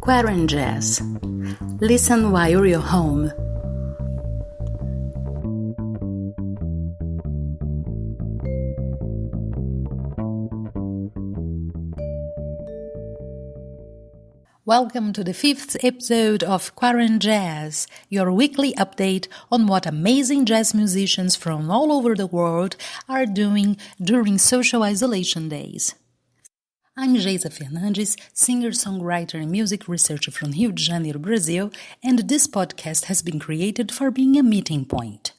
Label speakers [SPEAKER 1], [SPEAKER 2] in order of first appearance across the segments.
[SPEAKER 1] QuaranJazz. Listen while you're home. Welcome to the 5th episode of QuaranJazz, your weekly update on what amazing jazz musicians from all over the world are doing during social isolation days. I'm Geisa Fernandes, singer-songwriter and music researcher from Rio de Janeiro, Brazil, and this podcast has been created for being a meeting point.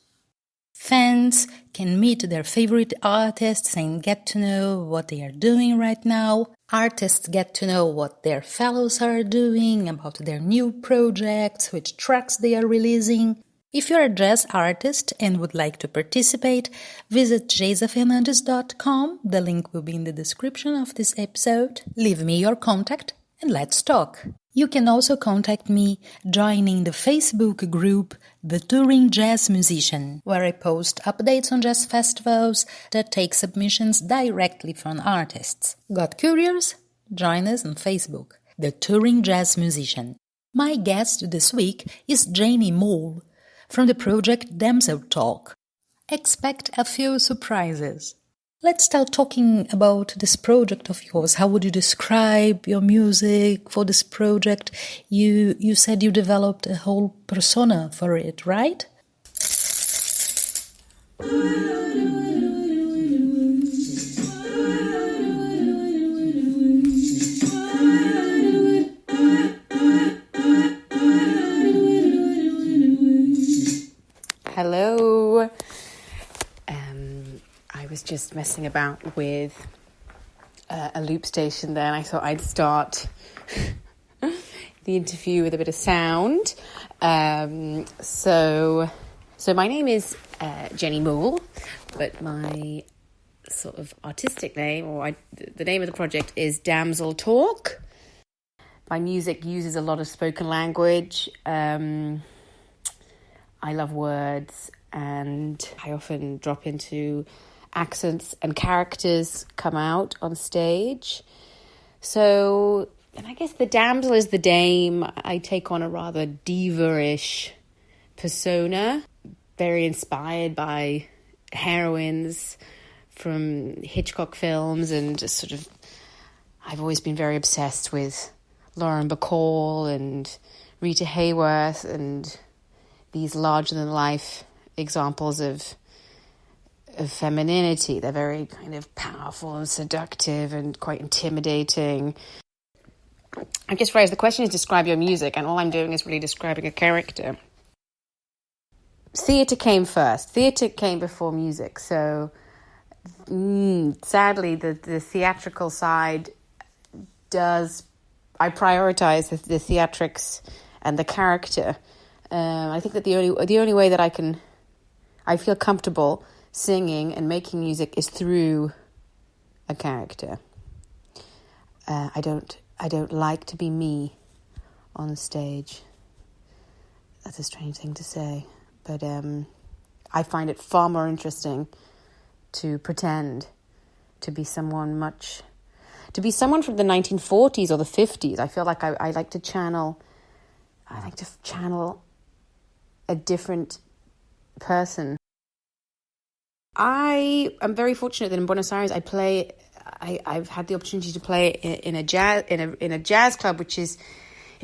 [SPEAKER 1] Fans can meet their favorite artists and get to know what they are doing right now. Artists get to know what their fellows are doing, about their new projects, which tracks they are releasing. If you're a jazz artist and would like to participate, visit geisafernandes.com. The link will be in the description of this episode. Leave me your contact and let's talk. You can also contact me joining the Facebook group The Touring Jazz Musician, where I post updates on jazz festivals that take submissions directly from artists. Got curious? Join us on Facebook, The Touring Jazz Musician. My guest this week is Jenny Moule, from the project Damsel Talk. Expect a few surprises. Let's start talking about this project of yours. How would you describe your music for this project? You said you developed a whole persona for it, right?
[SPEAKER 2] Hello. I was just messing about with a loop station there, and I thought I'd start the interview with a bit of sound. So my name is Jenny Moule, but my sort of artistic name, the name of the project is Damsel Talk. My music uses a lot of spoken language. I love words, and I often drop into accents and characters come out on stage. So, and I guess the damsel is the dame. I take on a rather diva-ish persona, very inspired by heroines from Hitchcock films, and just sort of, I've always been very obsessed with Lauren Bacall and Rita Hayworth and these larger-than-life examples of femininity. They're very kind of powerful and seductive and quite intimidating. I guess, phrase, the question is describe your music, and all I'm doing is really describing a character. Theatre came first. Theatre came before music. So, sadly, the theatrical side I prioritize the theatrics and the character. I think that the only way that I feel comfortable singing and making music is through a character. I don't like to be me on the stage. That's a strange thing to say, but I find it far more interesting to pretend to be someone from the 1940s or the 50s. I feel like I like to channel a different person. I am very fortunate that in Buenos Aires I've had the opportunity to play in a jazz club, it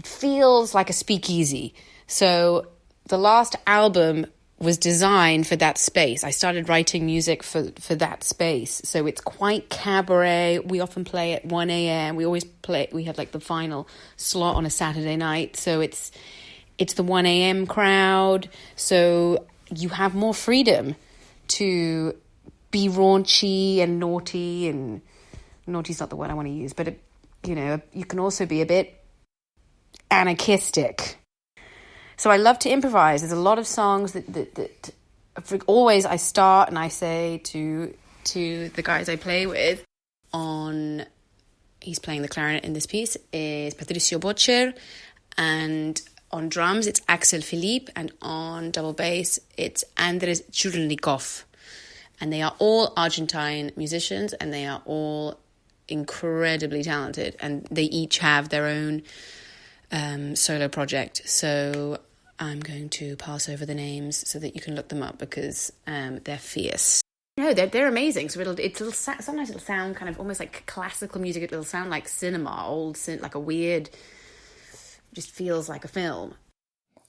[SPEAKER 2] feels like a speakeasy. So the last album was designed for that space. I started writing music for that space. So it's quite cabaret. We often play at 1 a.m. We had like the final slot on a Saturday night. So it's the 1 a.m. crowd. So you have more freedom to be raunchy and naughty, and naughty's not the word I want to use, but you can also be a bit anarchistic. So I love to improvise. There's a lot of songs that always I start and I say to the guys I play with he's playing the clarinet in this piece, is Patricio Bocher, and on drums, it's Axel Philippe, and on double bass, it's Andres Churlnikov. And they are all Argentine musicians, and they are all incredibly talented, and they each have their own solo project. So I'm going to pass over the names so that you can look them up, because they're fierce. No, they're amazing. So sometimes it'll sound kind of almost like classical music. It'll sound like cinema, like a weird, just feels like a film.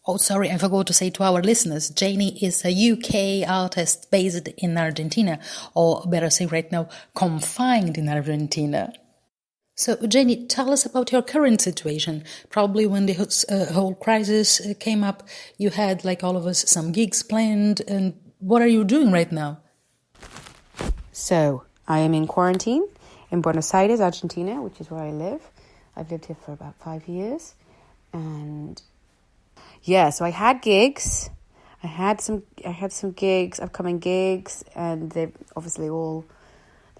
[SPEAKER 1] Oh, sorry, I forgot to say to our listeners, Jenny is a UK artist based in Argentina, or better say right now, confined in Argentina. So, Jenny, tell us about your current situation. Probably when the whole crisis came up, you had, like all of us, some gigs planned, and what are you doing right now?
[SPEAKER 2] So, I am in quarantine in Buenos Aires, Argentina, which is where I live. I've lived here for about 5 years, and yeah, so I had gigs. I had some gigs, upcoming gigs, and they're all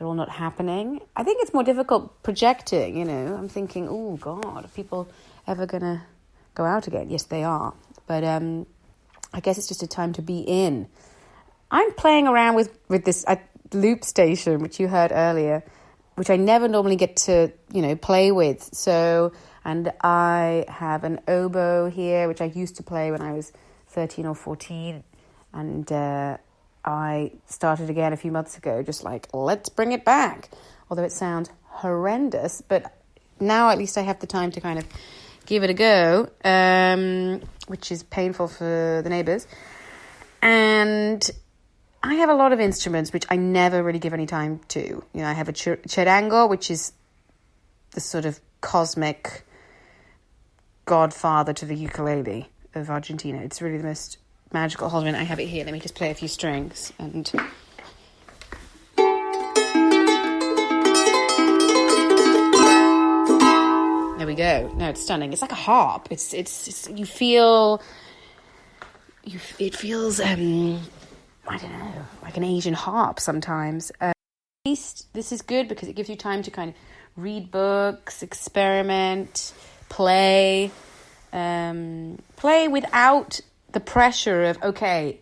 [SPEAKER 2] not happening. I think it's more difficult projecting, you know. I'm thinking, oh God, are people ever gonna go out again? Yes, they are. But I guess it's just a time to be in. I'm playing around with this loop station, which you heard earlier, which I never normally get to, you know, play with. So, and I have an oboe here, which I used to play when I was 13 or 14. And I started again a few months ago, just like, let's bring it back. Although it sounds horrendous, but now at least I have the time to kind of give it a go, which is painful for the neighbours. And I have a lot of instruments, which I never really give any time to. You know, I have a charango, which is the sort of cosmic godfather to the ukulele of Argentina. It's really the most magical. Hold on, I have it here. Let me just play a few strings. And there we go. No, it's stunning. It's like a harp. It's you feel. It feels I don't know, like an Asian harp sometimes. At least this is good because it gives you time to kind of read books, experiment, play without the pressure of, okay,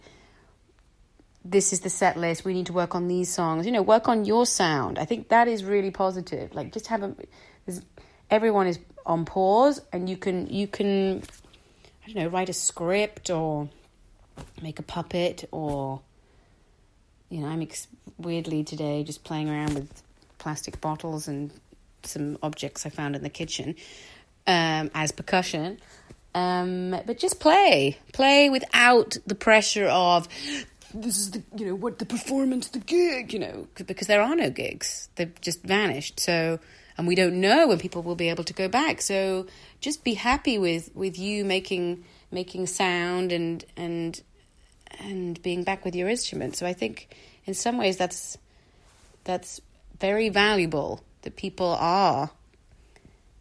[SPEAKER 2] this is the set list, we need to work on these songs. You know, work on your sound. I think that is really positive. Like, just everyone is on pause, and you can I don't know, write a script or make a puppet, or, you know, I'm weirdly today just playing around with plastic bottles and some objects I found in the kitchen as percussion. But just play without the pressure of, this is the, you know, what the performance, the gig, you know, because there are no gigs. They've just vanished. So, and we don't know when people will be able to go back. So just be happy with you making sound and being back with your instrument. So I think in some ways that's very valuable, that people are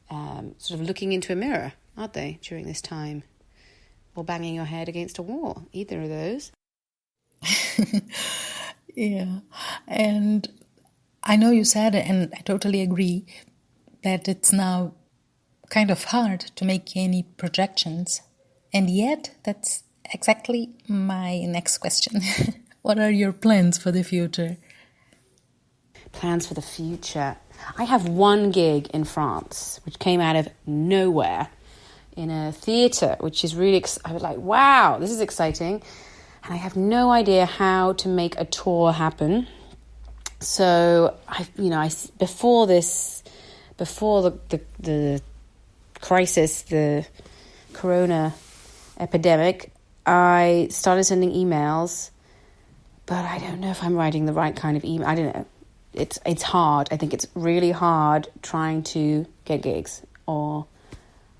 [SPEAKER 2] sort of looking into a mirror, aren't they, during this time? Or banging your head against a wall, either of those.
[SPEAKER 1] Yeah, and I know you said, and I totally agree, that it's now kind of hard to make any projections. And yet, that's exactly my next question. What are your plans for the future?
[SPEAKER 2] Plans for the future. I have one gig in France, which came out of nowhere, in a theatre, which is really, I was like, wow, this is exciting. And I have no idea how to make a tour happen. So, before the crisis, the corona epidemic, I started sending emails, but I don't know if I'm writing the right kind of email. I don't know. It's hard. I think it's really hard trying to get gigs, or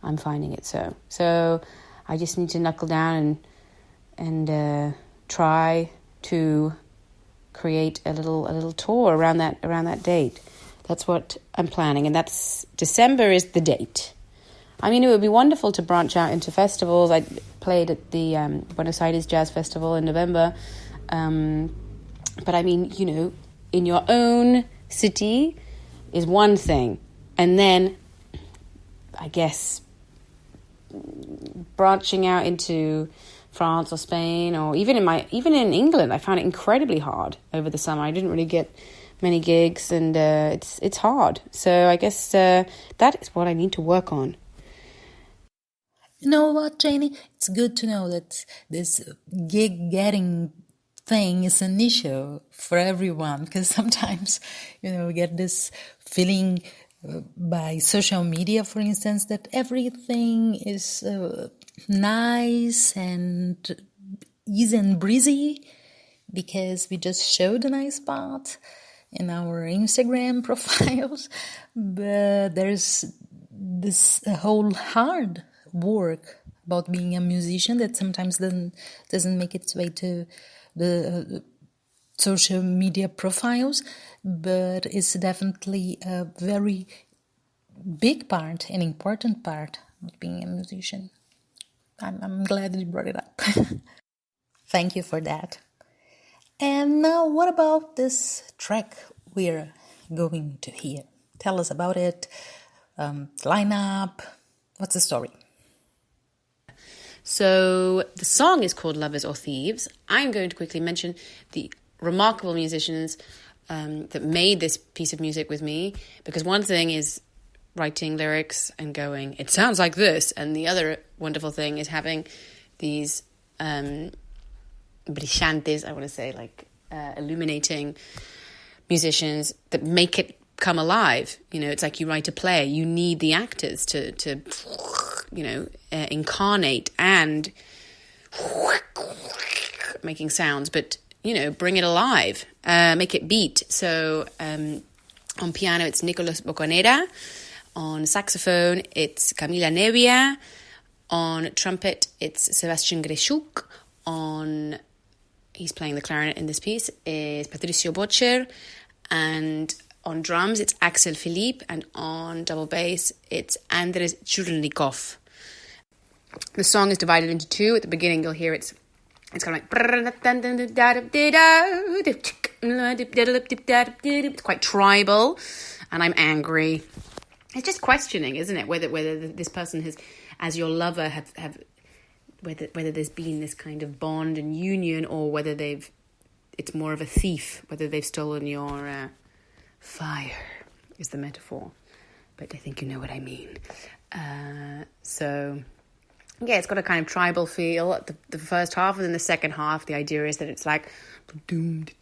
[SPEAKER 2] I'm finding it so. So I just need to knuckle down and try to create a little tour around that date. That's what I'm planning, and that's December is the date. I mean, it would be wonderful to branch out into festivals. I played at the Buenos Aires Jazz Festival in November. But I mean, you know, in your own city is one thing. And then, I guess, branching out into France or Spain, or even in England, I found it incredibly hard over the summer. I didn't really get many gigs, and it's hard. So I guess that is what I need to work on.
[SPEAKER 1] You know what, Jenny? It's good to know that this gig getting thing is an issue for everyone, because sometimes, we get this feeling by social media, for instance, that everything is nice and easy and breezy because we just showed a nice part in our Instagram profiles, but there's this whole hard work about being a musician that sometimes doesn't make its way to the social media profiles, but it's definitely a very big part, an important part of being a musician. I'm glad you brought it up. Thank you for that. And now, what about this track we're going to hear? Tell us about it, lineup, what's the story?
[SPEAKER 2] So the song is called Lovers or Thieves. I'm going to quickly mention the remarkable musicians that made this piece of music with me, because one thing is writing lyrics and going, it sounds like this, and the other wonderful thing is having these brillantes, I want to say, like illuminating musicians that make it come alive. It's like you write a play, you need the actors to incarnate and making sounds, but bring it alive, make it beat. So on piano it's Nicolas Bocanera, on saxophone it's Camila Nevia, on trumpet it's Sebastian Greszuk, he's playing the clarinet in this piece, is Patricio Bocher, and on drums it's Axel Philippe, and on double bass it's Andres Churnikov. The song is divided into two. At the beginning you'll hear it's kind of like, it's quite tribal, and I'm angry. It's just questioning, isn't it, whether this person has, as your lover, have whether there's been this kind of bond and union, or whether it's more of a thief, whether they've stolen your fire is the metaphor, but I think you know what I mean. So yeah, it's got a kind of tribal feel at the first half, and then the second half, the idea is that it's like, it's,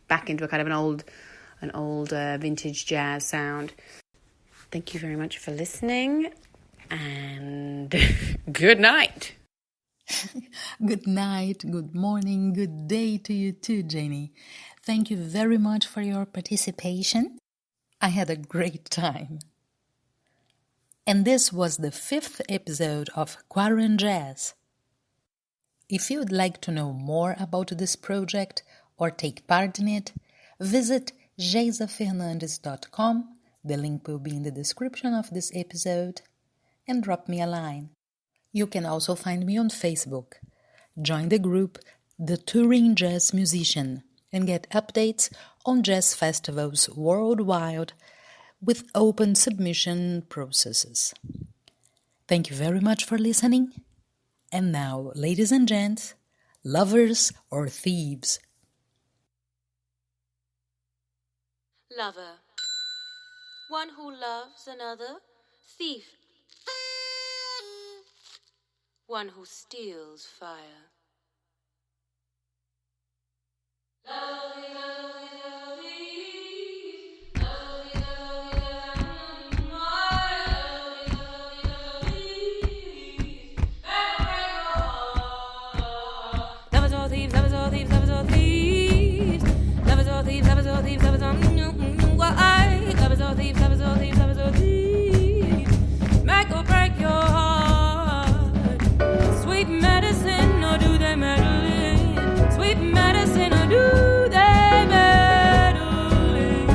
[SPEAKER 2] back into a kind of an old vintage jazz sound. Thank you very much for listening, and good night.
[SPEAKER 1] Good night, good morning, good day to you too, Jenny. Thank you very much for your participation. I had a great time. And this was the 5th episode of QuaranJazz. If you would like to know more about this project or take part in it, visit geisafernandes.com, the link will be in the description of this episode, and drop me a line. You can also find me on Facebook. Join the group The Touring Jazz Musician and get updates on jazz festivals worldwide with open submission processes. Thank you very much for listening. And now, ladies and gents, lovers or thieves?
[SPEAKER 3] Lover, one who loves another. Thief, one who steals fire. Lovers or thieves, lovers or thieves, lovers or thieves. Lovers or thieves, lovers or thieves, lovers or why? Lovers or thieves, lovers or thieves, lovers or thieves. Make or break your heart. Sweet medicine, or do they meddle in? Sweet medicine, or do they meddle in?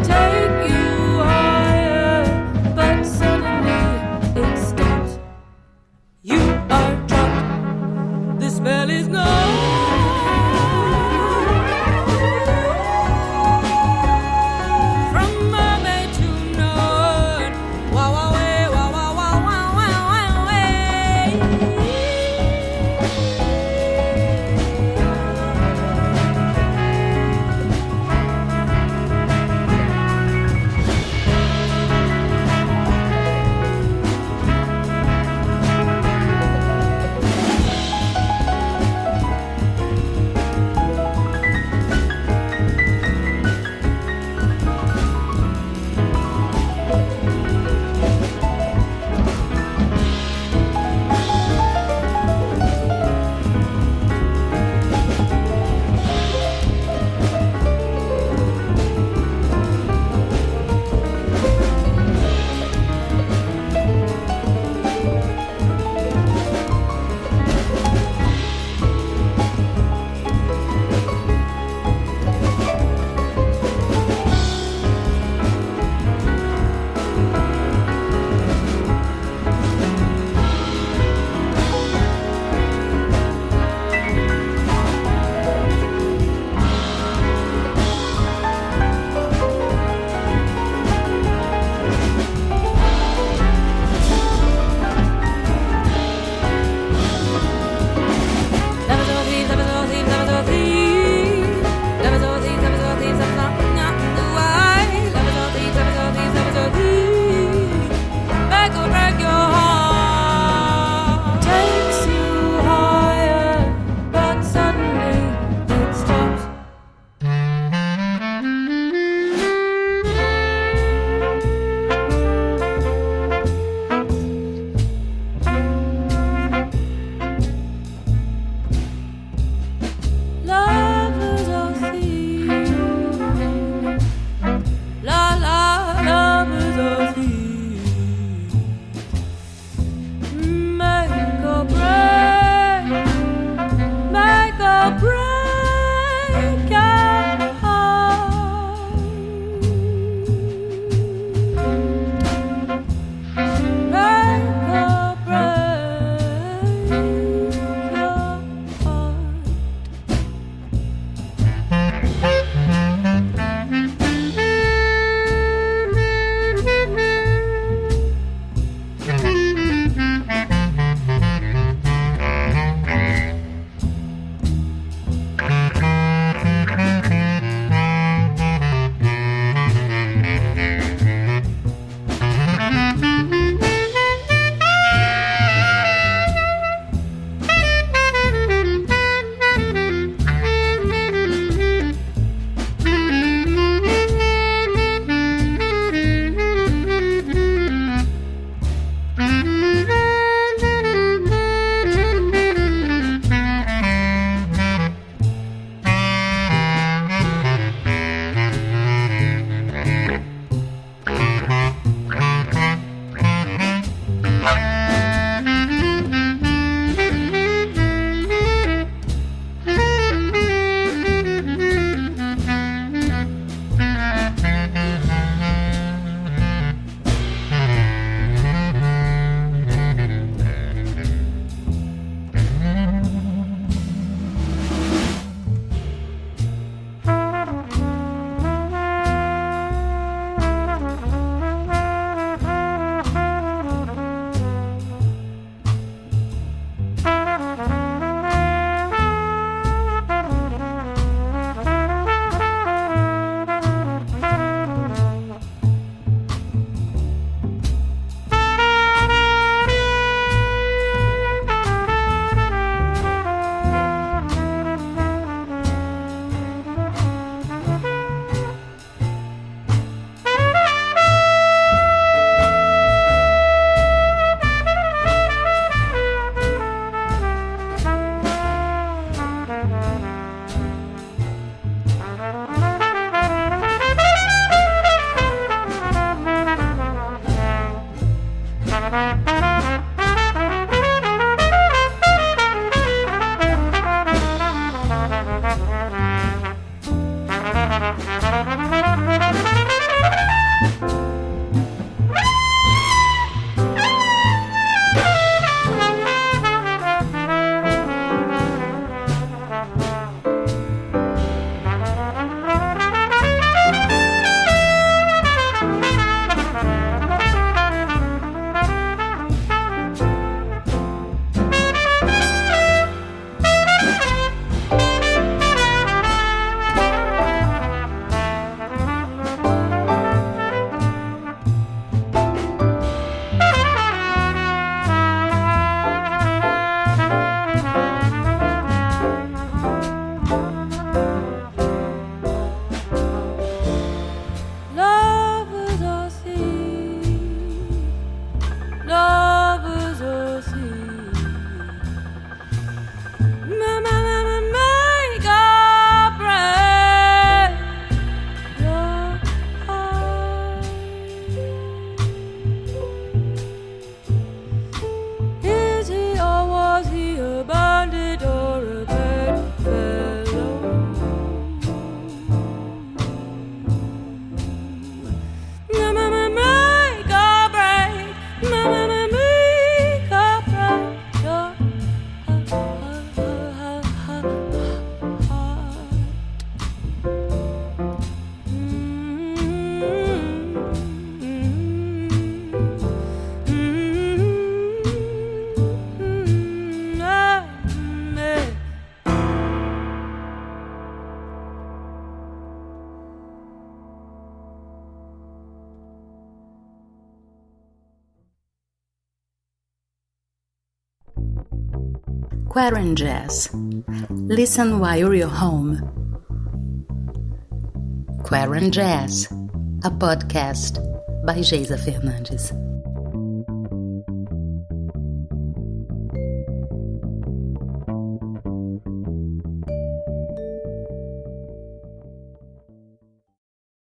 [SPEAKER 3] Take you higher, but suddenly it stops. You are trapped. The spell is gone. From mermaid to nerd. Wow, wow.
[SPEAKER 1] QuaranJazz. Listen while you're home. QuaranJazz, a podcast by Geisa Fernandes.